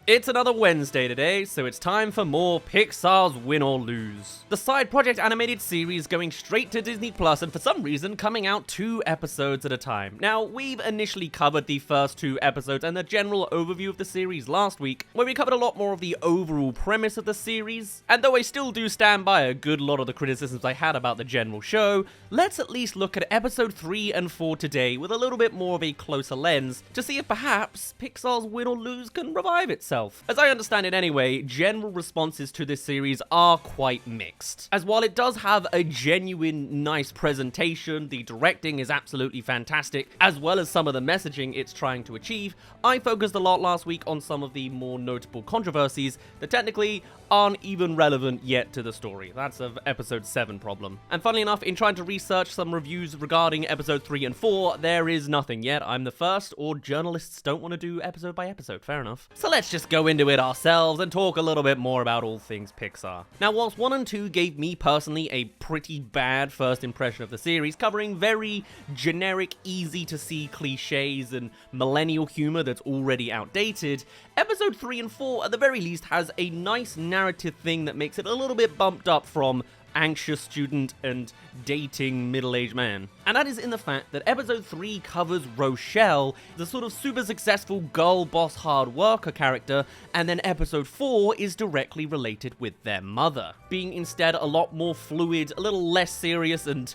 It's another Wednesday today, so it's time for more Pixar's Win or Lose. The side project animated series going straight to Disney Plus and for some reason coming out 2 episodes at a time. Now, we've initially covered the first 2 episodes and the general overview of the series last week, where we covered a lot more of the overall premise of the series. And though I still do stand by a good lot of the criticisms I had about the general show, let's at least look at episode 3 and 4 today with a little bit more of a closer lens to see if perhaps Pixar's Win or Lose can revive itself. As I understand it anyway, general responses to this series are quite mixed. As while it does have a genuine nice presentation, the directing is absolutely fantastic, as well as some of the messaging it's trying to achieve, I focused a lot last week on some of the more notable controversies that technically aren't even relevant yet to the story. That's an episode 7 problem. And funnily enough, in trying to research some reviews regarding episode 3 and 4, there is nothing yet. I'm the first, or journalists don't want to do episode by episode, fair enough. So let's just go into it ourselves and talk a little bit more about all things Pixar. Now, whilst 1 and 2 gave me personally a pretty bad first impression of the series, covering very generic, easy to see cliches and millennial humor that's already outdated, episode 3 and 4 at the very least has a nice narrative thing that makes it a little bit bumped up from anxious student and dating middle-aged man. And that is in the fact that episode 3 covers Rochelle, the sort of super successful girl boss hard worker character, and then episode 4 is directly related with their mother, being instead a lot more fluid, a little less serious, and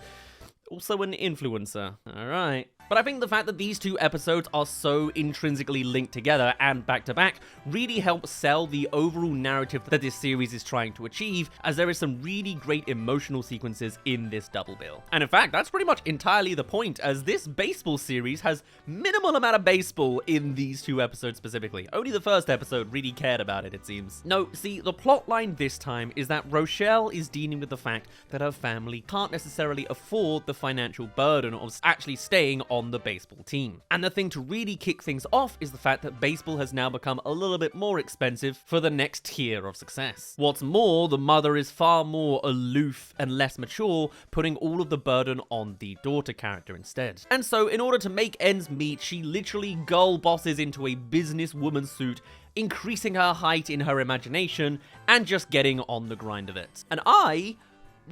also an influencer. Alright. But I think the fact that these 2 episodes are so intrinsically linked together and back-to-back really helps sell the overall narrative that this series is trying to achieve, as there is some really great emotional sequences in this double bill. And in fact, that's pretty much entirely the point, as this baseball series has minimal amount of baseball in these 2 episodes specifically. Only the first episode really cared about it, it seems. No, see, the plot line this time is that Rochelle is dealing with the fact that her family can't necessarily afford the financial burden of actually staying on the baseball team. And the thing to really kick things off is the fact that baseball has now become a little bit more expensive for the next tier of success. What's more, the mother is far more aloof and less mature, putting all of the burden on the daughter character instead. And so in order to make ends meet, she literally girl bosses into a businesswoman suit, increasing her height in her imagination and just getting on the grind of it. And I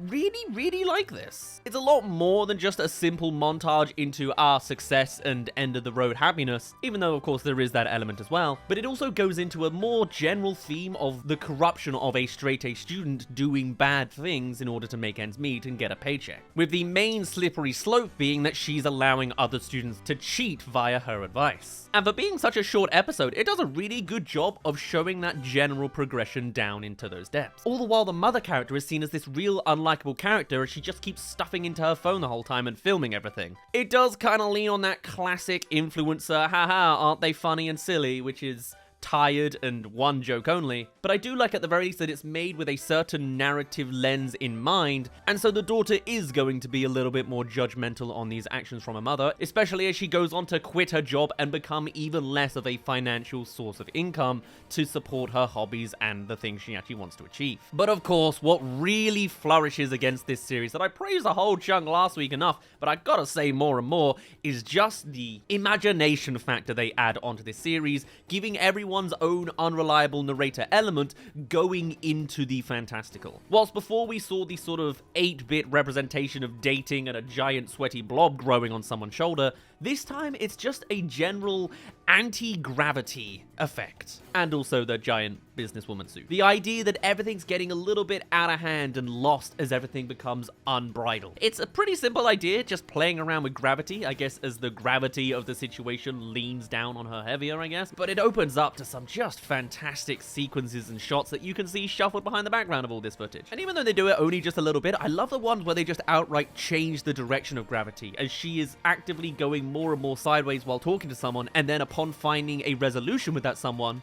really like this. It's a lot more than just a simple montage into our success and end of the road happiness, even though of course there is that element as well, but it also goes into a more general theme of the corruption of a straight-A student doing bad things in order to make ends meet and get a paycheck, with the main slippery slope being that she's allowing other students to cheat via her advice. And for being such a short episode, it does a really good job of showing that general progression down into those depths. All the while the mother character is seen as this real unlikable character as she just keeps stuffing into her phone the whole time and filming everything. It does kind of lean on that classic influencer, haha, aren't they funny and silly, which is tired and one joke only, but I do like at the very least that it's made with a certain narrative lens in mind, and so the daughter is going to be a little bit more judgmental on these actions from her mother, especially as she goes on to quit her job and become even less of a financial source of income to support her hobbies and the things she actually wants to achieve. But of course, what really flourishes against this series that I praised a whole chunk last week enough, but I gotta say more and more, is just the imagination factor they add onto this series, giving everyone's own unreliable narrator element going into the fantastical. Whilst before we saw the sort of 8-bit representation of dating and a giant sweaty blob growing on someone's shoulder, this time it's just a general anti-gravity effect. And also the giant businesswoman suit. The idea that everything's getting a little bit out of hand and lost as everything becomes unbridled. It's a pretty simple idea, just playing around with gravity, I guess, as the gravity of the situation leans down on her heavier, I guess. But it opens up to some just fantastic sequences and shots that you can see shuffled behind the background of all this footage. And even though they do it only just a little bit, I love the ones where they just outright change the direction of gravity, as she is actively going more and more sideways while talking to someone, and then upon finding a resolution with that someone,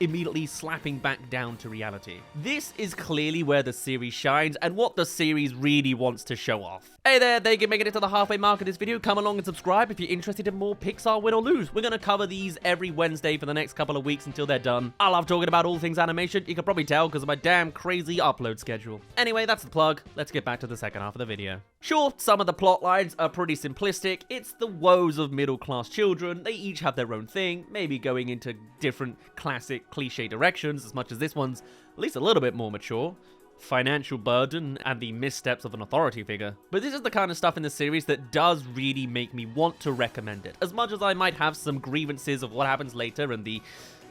immediately slapping back down to reality. This is clearly where the series shines and what the series really wants to show off. Hey there, thank you for making it to the halfway mark of this video. Come along and subscribe if you're interested in more Pixar Win or Lose. We're going to cover these every Wednesday for the next couple of weeks until they're done. I love talking about all things animation. You can probably tell because of my damn crazy upload schedule. Anyway, that's the plug. Let's get back to the second half of the video. Sure, some of the plot lines are pretty simplistic. It's the woes of middle-class children. They each have their own thing, maybe going into different classic cliche directions, as much as this one's at least a little bit more mature. Financial burden and the missteps of an authority figure. But this is the kind of stuff in the series that does really make me want to recommend it. As much as I might have some grievances of what happens later and the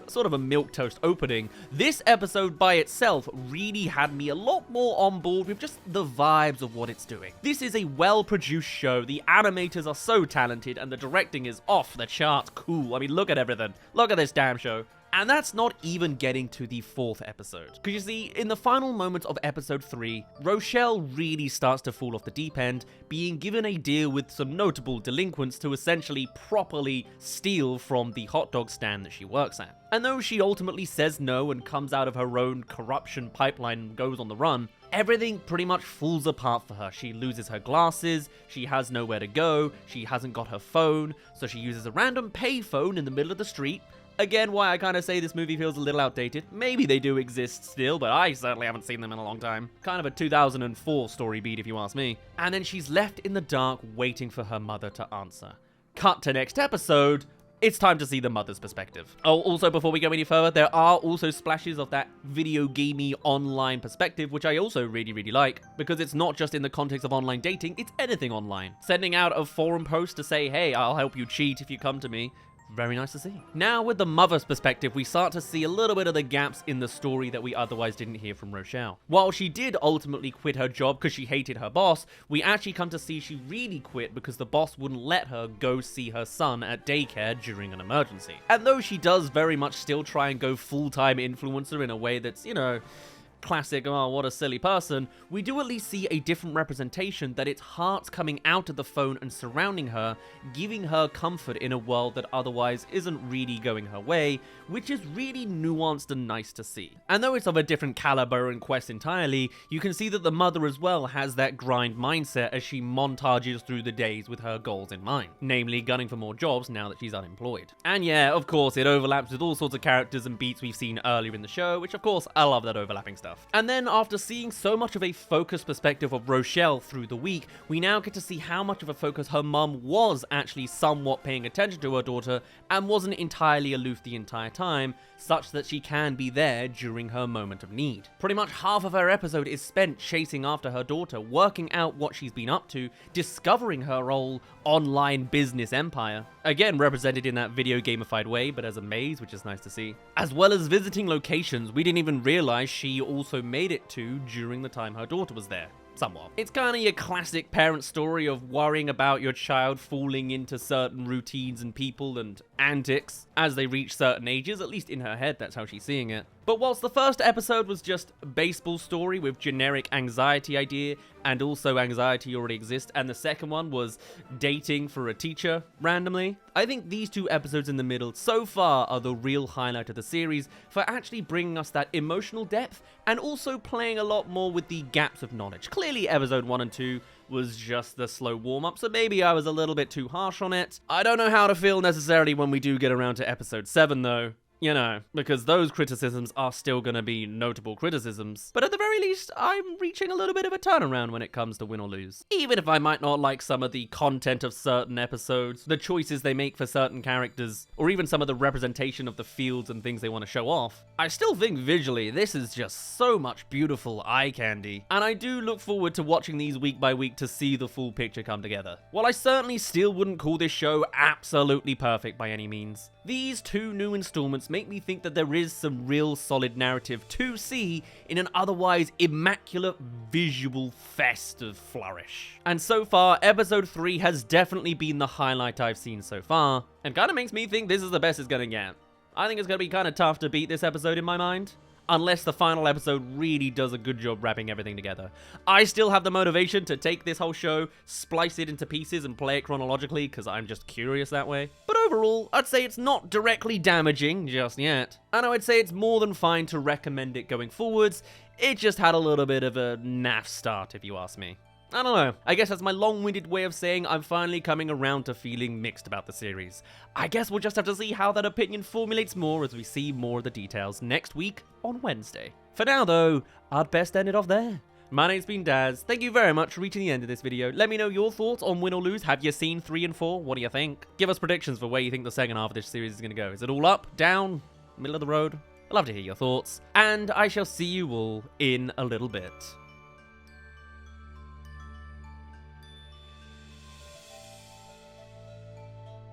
sort of a milquetoast opening, this episode by itself really had me a lot more on board with just the vibes of what it's doing. This is a well-produced show, the animators are so talented, and the directing is off the charts cool. I mean, look at everything. Look at this damn show. And that's not even getting to the 4th episode. Because you see, in the final moments of episode 3, Rochelle really starts to fall off the deep end, being given a deal with some notable delinquents to essentially properly steal from the hot dog stand that she works at. And though she ultimately says no and comes out of her own corruption pipeline and goes on the run, everything pretty much falls apart for her. She loses her glasses, she has nowhere to go, she hasn't got her phone, so she uses a random payphone in the middle of the street. Again, why I kind of say this movie feels a little outdated. Maybe they do exist still, but I certainly haven't seen them in a long time. Kind of a 2004 story beat, if you ask me. And then she's left in the dark waiting for her mother to answer. Cut to next episode. It's time to see the mother's perspective. Oh, also, before we go any further, there are also splashes of that video gamey online perspective, which I also really like, because it's not just in the context of online dating, it's anything online. Sending out a forum post to say, hey, I'll help you cheat if you come to me. Very nice to see. Now, with the mother's perspective, we start to see a little bit of the gaps in the story that we otherwise didn't hear from Rochelle. While she did ultimately quit her job because she hated her boss, we actually come to see she really quit because the boss wouldn't let her go see her son at daycare during an emergency. And though she does very much still try and go full-time influencer in a way that's, you know, classic, oh, what a silly person, we do at least see a different representation that it's hearts coming out of the phone and surrounding her, giving her comfort in a world that otherwise isn't really going her way, which is really nuanced and nice to see. And though it's of a different caliber and quest entirely, you can see that the mother as well has that grind mindset as she montages through the days with her goals in mind, namely gunning for more jobs now that she's unemployed. And yeah, of course, it overlaps with all sorts of characters and beats we've seen earlier in the show, which of course, I love that overlapping stuff. And then after seeing so much of a focused perspective of Rochelle through the week, we now get to see how much of a focus her mum was actually somewhat paying attention to her daughter and wasn't entirely aloof the entire time, such that she can be there during her moment of need. Pretty much half of her episode is spent chasing after her daughter, working out what she's been up to, discovering her whole online business empire, again represented in that video gamified way, but as a maze, which is nice to see, as well as visiting locations we didn't even realize she also made it to during the time her daughter was there. Somewhat. It's kind of your classic parent story of worrying about your child falling into certain routines and people and antics as they reach certain ages, at least in her head, that's how she's seeing it. But whilst the first episode was just a baseball story with generic anxiety idea, and also anxiety already exists, and the second one was dating for a teacher randomly, I think these two episodes in the middle so far are the real highlight of the series for actually bringing us that emotional depth and also playing a lot more with the gaps of knowledge. Clearly episode 1 and 2 was just the slow warm-up, so maybe I was a little bit too harsh on it. I don't know how to feel necessarily when we do get around to episode 7 though. You know, because those criticisms are still going to be notable criticisms. But at the very least, I'm reaching a little bit of a turnaround when it comes to win or lose. Even if I might not like some of the content of certain episodes, the choices they make for certain characters, or even some of the representation of the fields and things they want to show off, I still think visually this is just so much beautiful eye candy. And I do look forward to watching these week by week to see the full picture come together. While I certainly still wouldn't call this show absolutely perfect by any means, these two new installments make me think that there is some real solid narrative to see in an otherwise immaculate visual fest of flourish. And so far, episode 3 has definitely been the highlight I've seen so far, and kinda makes me think this is the best it's gonna get. I think it's gonna be kinda tough to beat this episode in my mind, unless the final episode really does a good job wrapping everything together. I still have the motivation to take this whole show, splice it into pieces, and play it chronologically, because I'm just curious that way. But overall, I'd say it's not directly damaging just yet. And I would say it's more than fine to recommend it going forwards. It just had a little bit of a naff start, if you ask me. I don't know, I guess that's my long-winded way of saying I'm finally coming around to feeling mixed about the series. I guess we'll just have to see how that opinion formulates more as we see more of the details next week on Wednesday. For now though, I'd best end it off there. My name's been Daz, thank you very much for reaching the end of this video. Let me know your thoughts on Win or Lose. Have you seen 3 and 4? What do you think? Give us predictions for where you think the second half of this series is going to go. Is it all up, down, middle of the road? I'd love to hear your thoughts, and I shall see you all in a little bit.